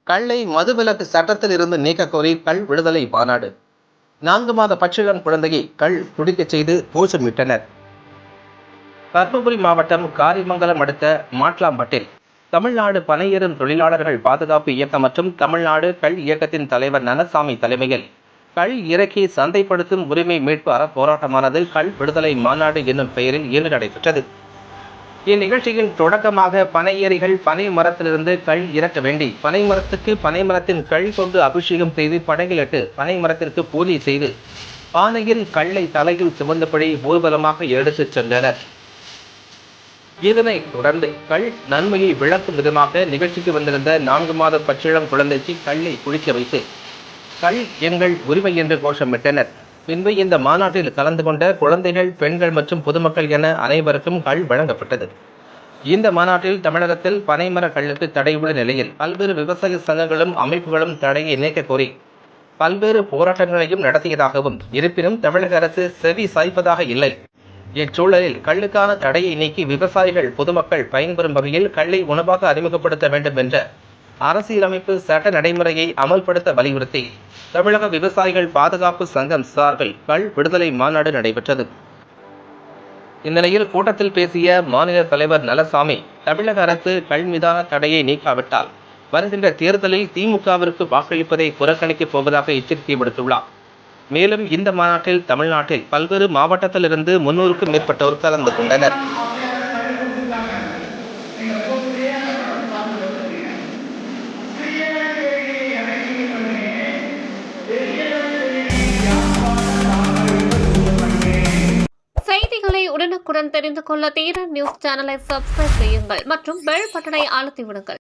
கள்ளை மதுவிலக்கு சட்டத்தில் இருந்து நீக்க கோரி கள் விடுதலை மாநாடு. 4 மாத பச்சிளம் குழந்தையை கள் துடிக்கச் செய்து கோஷமிட்டனர். தர்மபுரி மாவட்டம் காரிமங்கலம் அடுத்த மாட்லாம்பட்டில் தமிழ்நாடு பனையேறும் தொழிலாளர்கள் பாதுகாப்பு இயக்கம் மற்றும் தமிழ்நாடு கள் இயக்கத்தின் தலைவர் நலசாமி தலைமையில் கள் இறக்கி சந்தைப்படுத்தும் உரிமை மீட்பு அற போராட்டமானது கள் விடுதலை மாநாடு என்னும் பெயரில் இன்று நடைபெற்றது. இந்நிகழ்ச்சியின் தொடக்கமாக பனையேறிகள் பனை மரத்திலிருந்து கள் இறக்க வேண்டி பனை மரத்துக்கு பனை மரத்தின் கள் கொண்டு அபிஷேகம் செய்து படைகளிட்டு பனை மரத்திற்கு பூஜை செய்து பானையில் கல்லை தலையில் சுமந்தபடி ஊர்வலமாக எடுத்துச் சென்றனர். இதனைத் தொடர்ந்து கள் நன்மையை விளக்கும் விதமாக நிகழ்ச்சிக்கு வந்திருந்த 4 மாத பச்சிளம் குழந்தைக்கு கல்லை குளிக்க வைத்து கள் எங்கள் உரிமை என்று கோஷமிட்டனர். பின்பு இந்த மாநாட்டில் கலந்து கொண்ட குழந்தைகள், பெண்கள் மற்றும் பொதுமக்கள் என அனைவருக்கும் கள் வழங்கப்பட்டது. இந்த மாநாட்டில் தமிழகத்தில் பனைமர கள்ளுக்கு தடையுள்ள நிலையில் பல்வேறு விவசாய சங்கங்களும் அமைப்புகளும் தடையை நீக்க கோரி பல்வேறு போராட்டங்களையும் நடத்தியதாகவும், இருப்பினும் தமிழக அரசு செவி சாய்ப்பதாக இல்லை. இச்சூழலில் கள்ளுக்கான தடையை நீக்கி விவசாயிகள், பொதுமக்கள் பயன்பெறும் வகையில் கள்ளை உணவாக அறிமுகப்படுத்த வேண்டும் என்ற அரசியலமைப்பு சட்ட நடைமுறையை அமல்படுத்த வலியுறுத்தி தமிழக விவசாயிகள் பாதுகாப்பு சங்கம் சார்பில் கள் விடுதலை மாநாடு நடைபெற்றது. இந்நிலையில் கூட்டத்தில் பேசிய மாநில தலைவர் நலசாமி, தமிழக அரசு கள் மீதான தடையை நீக்காவிட்டால் வருகின்ற தேர்தலில் திமுகவிற்கு வாக்களிப்பதை புறக்கணிக்கப் போவதாக எச்சரிக்கை விடுத்துள்ளார். மேலும் இந்த மாநாட்டில் தமிழ்நாட்டில் பல்வேறு மாவட்டத்திலிருந்து 300க்கும் மேற்பட்டோர் கலந்து கொண்டனர். செய்திகளை உடனுக்குடன் தெரிந்து கொள்ள தீரன் நியூஸ் சேனலை சப்ஸ்கிரைப் செய்யுங்கள் மற்றும் பெல் பட்டனை அழுத்தி விடுங்கள்.